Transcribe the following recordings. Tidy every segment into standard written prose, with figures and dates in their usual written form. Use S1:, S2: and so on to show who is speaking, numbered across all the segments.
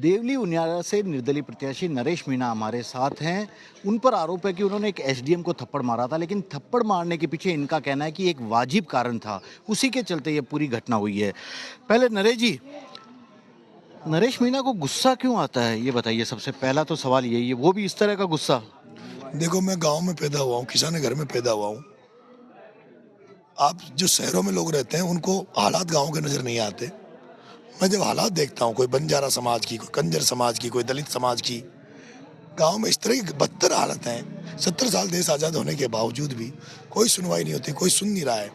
S1: देवली उनियारा से निर्दलीय प्रत्याशी नरेश मीणा हमारे साथ हैं। उन पर आरोप है कि उन्होंने एक एसडीएम को थप्पड़ मारा था, लेकिन थप्पड़ मारने के पीछे इनका कहना है कि एक वाजिब कारण था, उसी के चलते ये पूरी घटना हुई है। पहले नरेश जी, नरेश मीणा को गुस्सा क्यों आता है ये बताइए। सबसे पहला तो सवाल यही है, वो भी इस तरह का गुस्सा।
S2: देखो, मैं गांव में पैदा हुआ हूँ, किसान के घर में पैदा हुआ हूँ। आप जो शहरों में लोग रहते हैं उनको हालात गांव के नजर नहीं आते। मैं जब हालात देखता हूँ, कोई बंजारा समाज की, कोई कंजर समाज की, कोई दलित समाज की, गांव में इस तरह की बदतर हालत है। 70 साल देश आज़ाद होने के बावजूद भी कोई सुनवाई नहीं होती, कोई सुन नहीं रहा है।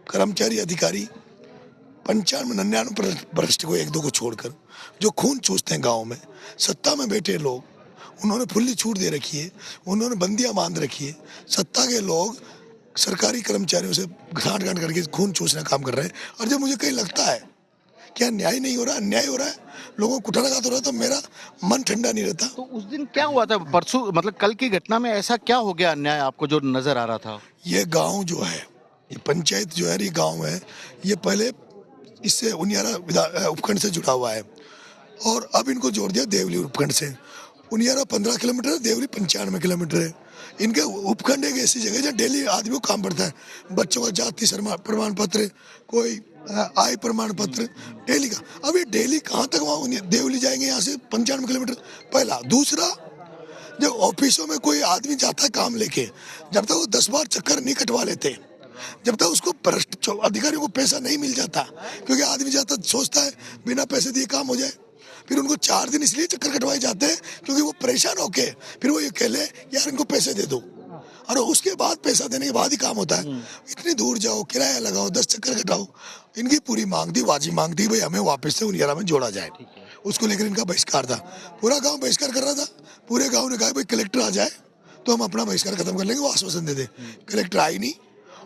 S2: कर्मचारी अधिकारी 95-99% भ्रष्ट को, एक दो को छोड़कर, जो खून चूसते हैं गाँव में। सत्ता में बैठे लोग, उन्होंने खुली छूट दे रखी है, उन्होंने बंदियां बांध रखी है। सत्ता के लोग सरकारी कर्मचारियों से घाट घाट करके खून चूसने का काम कर रहे हैं। और जब मुझे कहीं लगता है क्या न्याय नहीं हो रहा, अन्याय हो रहा है, लोगों को कुटाना तो रहा, तो मेरा मन ठंडा नहीं रहता।
S1: तो उस दिन क्या हुआ था, परसों मतलब कल की घटना में ऐसा क्या हो गया अन्याय आपको जो नजर आ रहा था?
S2: ये गांव जो है, ये पंचायत जो है, ये गांव है, ये पहले इससे उनियारा उपखंड से जुड़ा हुआ है और अब इनको जोड़ दिया देवली उपखंड से। उनियारा 15 किलोमीटर है, देवली 95 किलोमीटर है। इनके उपखंड एक ऐसी जगह है जहाँ डेली आदमी को काम पड़ता है। बच्चों का जाति प्रमाण पत्र, कोई आय प्रमाण पत्र, डेली का। अब ये डेली कहाँ तक वहाँ देवली जाएंगे यहाँ से 95 किलोमीटर? पहला। दूसरा, जब ऑफिसों में कोई आदमी जाता है काम लेके, जब तक वो 10 बार चक्कर नहीं कटवा लेते, जब तक उसको भ्रष्ट अधिकारियों को पैसा नहीं मिल जाता, क्योंकि आदमी जाता सोचता है बिना पैसे दिए काम हो जाए, फिर उनको 4 दिन इसलिए चक्कर कटवाए जाते हैं क्योंकि वो परेशान होके फिर वो ये कह ले यार इनको पैसे दे दो, और उसके बाद पैसा देने के बाद ही काम होता है। इतनी दूर जाओ, किराया लगाओ, 10 चक्कर कटाओ। इनकी पूरी मांग थी, वाजिब मांग थी, भाई हमें वापस से उनियारा में जोड़ा जाए। उसको लेकर इनका बहिष्कार था। पूरा गाँव बहिष्कार कर रहा था। पूरे गाँव ने कहा भाई कलेक्टर आ जाए तो हम अपना बहिष्कार खत्म कर लेंगे, वो आश्वासन दे दे। कलेक्टर आई नहीं।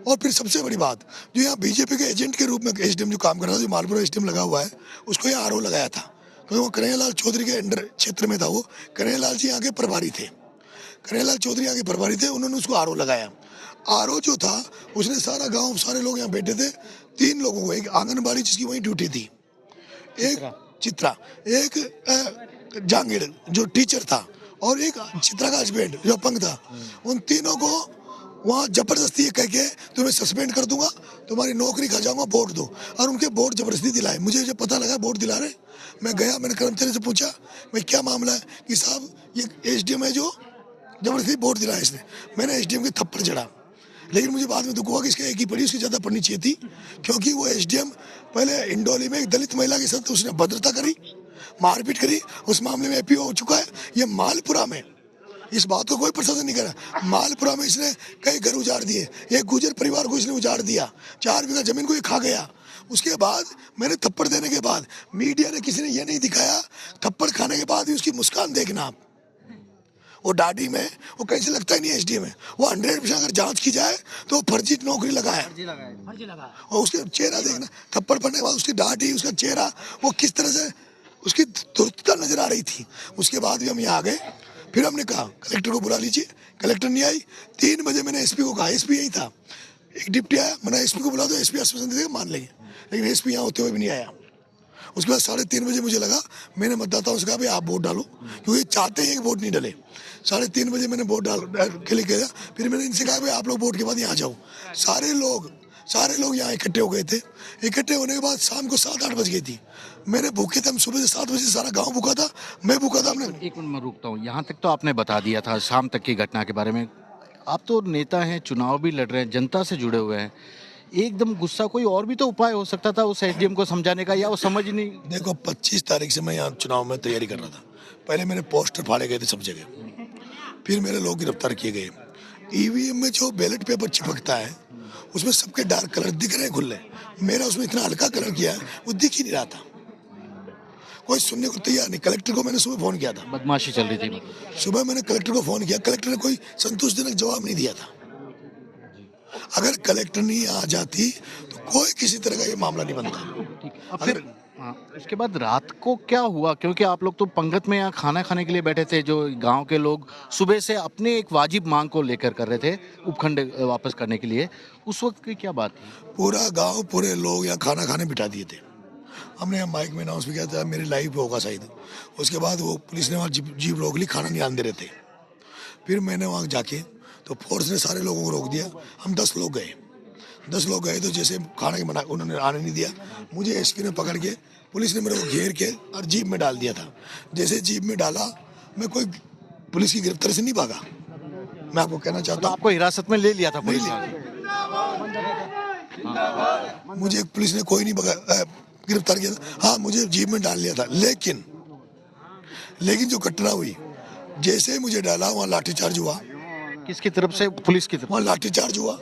S2: और फिर सबसे बड़ी बात, जो यहाँ बीजेपी के एजेंट के रूप में एसडीएम जो काम कर रहा था, जो मालपुरा एसडीएम लगा हुआ है, उसको यहाँ आरओ लगाया था क्योंकि वो कन्हैयालाल चौधरी के अंडर क्षेत्र में था। वो कन्हैयालाल जी यहाँ के प्रभारी थे, कन्हैयालाल चौधरी यहाँ के प्रभारी थे, उन्होंने उसको आरओ लगाया। आरओ जो था उसने सारा गांव, सारे लोग यहाँ बैठे थे। 3 लोगों को, एक आंगनबाड़ी जिसकी वही ड्यूटी थी, एक चित्रा, एक जांगीड़ जो टीचर था, और एक चित्रा का हस्बैंड जो अपंग था, उन तीनों को वहाँ जबरदस्ती कह के तुम्हें सस्पेंड कर दूंगा, तुम्हारी नौकरी खा जाऊंगा, वोट दो। और उनके वोट जबरदस्ती दिलाए। मुझे जब पता लगा वोट दिला रहे, मैं गया, मैंने कर्मचारी से पूछा भाई क्या मामला है, कि साहब ये एसडीएम है जो जबरदस्ती वोट दिलाया इसने। मैंने एसडीएम के थप्पड़ चढ़ा, लेकिन मुझे बाद में दुख हुआ कि इसके एक ही पड़ी, उसकी ज़्यादा पड़नी चाहिए थी, क्योंकि वो एसडीएम पहले इंडोली में एक दलित महिला के साथ उसने भद्रता करी, मारपीट करी, उस मामले में एपीओ हो चुका है। ये मालपुरा में, इस बात को कोई प्रशासन नहीं करा, मालपुरा में इसने कई घर उजाड़ दिए, एक गुजर परिवार को इसने उजाड़ दिया, 4 बीघा जमीन को ये खा गया। उसके बाद मैंने थप्पड़ देने के बाद मीडिया ने, किसी ने ये नहीं दिखाया, थप्पड़ खाने के बाद भी उसकी मुस्कान देखना आप, वो दाढ़ी में, वो कहीं से लगता ही नहीं एसडीएम है। वो 100% अगर जांच की जाए तो वो फर्जी नौकरी लगा है। और उसके चेहरा देखना, थप्पड़ पड़ने के बाद उसकी दाढ़ी, उसका चेहरा, वो किस तरह से उसकी धूर्तता नजर आ रही थी। उसके बाद भी हम यहाँ आ गए। फिर हमने कहा कलेक्टर को बुला लीजिए, कलेक्टर नहीं आई। 3 बजे मैंने एसपी को कहा, एसपी यही था, एक डिप्टी आया, मैंने एसपी को बुला दो, एसपी आश्वासन दे देगा मान लेंगे, लेकिन एसपी यहाँ होते हुए भी नहीं आया। उसके बाद 3:30 बजे मुझे लगा, मैंने मतदाताओं से कहा भाई आप वोट डालो, क्योंकि चाहते हैं कि वोट नहीं डले। 3:30 बजे मैंने वोट डाल के लिए गया। फिर मैंने इनसे कहा भाई आप लोग वोट के बाद यहाँ जाओ। सारे लोग यहाँ इकट्ठे हो गए थे। इकट्ठे होने के बाद शाम को 7-8 बज गई थी। मैंने भूखे थे, हम सुबह से 7 बजे सारा गांव भूखा था, मैं भूखा था। हमने
S1: 1 मिनट में रुकता हूँ, यहाँ तक तो आपने बता दिया था शाम तक की घटना के बारे में। आप तो नेता हैं, चुनाव भी लड़ रहे हैं, जनता से जुड़े हुए हैं, एकदम गुस्सा, कोई और भी तो उपाय हो सकता था उस एसडीएम को समझाने का, या वो समझ नहीं?
S2: देखो, 25 तारीख से मैं यहाँ चुनाव में तैयारी कर रहा था। पहले मेरे पोस्टर फाड़े गए थे सब जगह, फिर मेरे लोग गिरफ्तार किए गए। ईवीएम में जो बैलेट पेपर चिपकता है उसमें सबके डार्क कलर दिख रहे हैं खुले, मेरा उसमें इतना हल्का कलर किया है वो दिख ही नहीं रहा था। कोई सुनने को तैयार नहीं। कलेक्टर को मैंने सुबह फोन किया था,
S1: बदमाशी चल रही थी।
S2: सुबह मैंने कलेक्टर को फोन किया, कलेक्टर ने कोई संतोषजनक जवाब नहीं दिया था। अगर कलेक्टर नहीं आ जाती तो कोई किसी तरह का ये मामला नहीं बनता।
S1: फिर उसके बाद रात को क्या हुआ, क्योंकि आप लोग तो पंगत में यहाँ खाना खाने के लिए बैठे थे, जो गांव के लोग सुबह से अपने एक वाजिब मांग को लेकर कर रहे थे उपखंड वापस करने के लिए, उस वक्त की क्या बात थी?
S2: पूरा गांव, पूरे लोग यहाँ खाना खाने बिठा दिए थे। हमने माइक में अनाउंस भी किया था मेरी लाइव पे होगा शायद। उसके बाद वो पुलिस ने वहाँ जीप रोक ली, खाना नहीं आने दे रहे थे। फिर मैंने वहाँ जाके तो फोर्स ने सारे लोगों को रोक दिया। हम 10 लोग गए तो जैसे खाना की मना उन्होंने आने नहीं दिया। मुझे एसपी ने पकड़ के पुलिस ने मेरे को घेर के और जीप में डाल दिया था। जैसे जीप में डाला मैं कोई पुलिस की गिरफ्तारी से नहीं भागा। मैं आपको कहना चाहता हूँ
S1: आपको हिरासत में ले लिया था पुलिस ने?
S2: मुझे पुलिस ने कोई नहीं गिरफ्तार किया था। हाँ, मुझे जीप में डाल लिया था। लेकिन जो घटना हुई, जैसे मुझे डाला वहाँ लाठीचार्ज हुआ।
S1: किसकी तरफ से? पुलिस की तरफ?
S2: वहाँ लाठीचार्ज हुआ,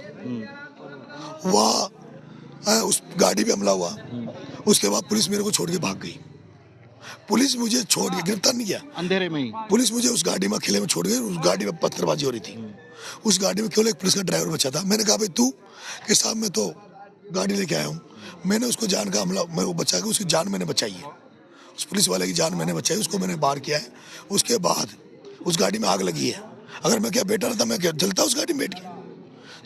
S2: वहाँ उस गाड़ी पे हमला हुआ। उसके बाद पुलिस मेरे को छोड़ के भाग गई। पुलिस मुझे छोड़ के गिरफ्तार नहीं किया,
S1: अंधेरे में ही
S2: पुलिस मुझे उस गाड़ी में अकेले में छोड़ गई। उस गाड़ी में पत्थरबाजी हो रही थी। उस गाड़ी में केवल एक पुलिस का ड्राइवर बचा था। मैंने कहा भाई तू कि साहब मैं तो गाड़ी लेके आया हूँ। मैंने उसको जान का हमला मैं वो बचा के उसकी जान मैंने बचाई है। उस पुलिस वाले की जान मैंने बचाई, उसको मैंने बाहर किया है। उसके बाद उस गाड़ी में आग लगी है। अगर मैं क्या बैठा रहता मैं क्या जलता उस गाड़ी में बैठ के?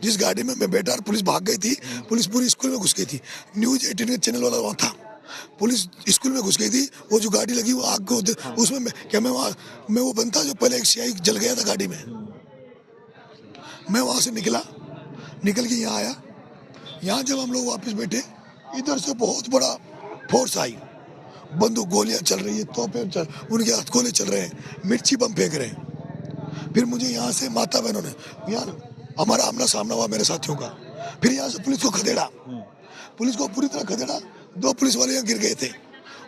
S2: जिस गाड़ी में मैं बैठा और पुलिस भाग गई थी, पुलिस पूरी स्कूल में घुस गई थी। न्यूज 18 का चैनल वाला वहाँ था। पुलिस स्कूल में घुस गई थी। वो जो गाड़ी लगी वो आग को उसमें मैं वो बनता जो पहले एक सियाही जल गया था गाड़ी में। मैं वहाँ से निकल के यहाँ आया। यहाँ जब हम लोग वापस बैठे, इधर से बहुत बड़ा फोर्स आई। बंदूक गोलियां चल रही है, तोपें उनके हथगोले चल रहे हैं, मिर्ची बम फेंक रहे हैं। फिर मुझे यहाँ से माता बहनों ने, यहाँ हमारा आमना सामना हुआ मेरे साथियों का। फिर यहाँ से पुलिस को खदेड़ा, पुलिस को पूरी तरह खदेड़ा। 2 पुलिस वाले यहाँ गिर गए थे,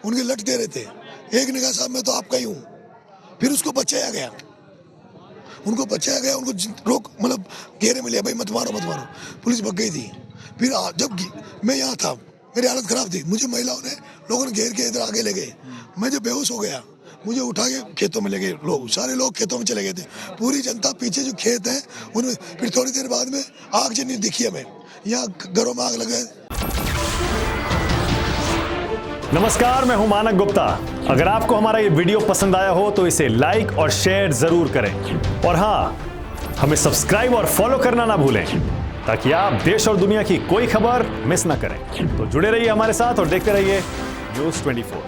S2: उनके लट दे रहे थे। एक ने कहा साहब मैं तो आपका ही हूँ। फिर उसको बचाया गया, उनको रोक मतलब घेरे में लिया, भाई मत मारो। पुलिस भग गई थी। फिर जब मैं यहाँ था, मेरी हालत खराब थी। मुझे लोगों ने घेर के इधर आगे ले गए। मैं जब बेहोश हो गया, मुझे उठा के खेतों में ले गए लोग। सारे लोग खेतों में चले गए थे, पूरी जनता पीछे जो खेत है उनमें। फिर थोड़ी देर बाद में आग जनी दिखी हमें, यहाँ घरों में आग लगे।
S3: नमस्कार, मैं हूं मानक गुप्ता। अगर आपको हमारा ये वीडियो पसंद आया हो तो इसे लाइक और शेयर जरूर करें। और हां, हमें सब्सक्राइब और फॉलो करना ना भूलें ताकि आप देश और दुनिया की कोई खबर मिस ना करें। तो जुड़े रहिए हमारे साथ और देखते रहिए न्यूज़ 24।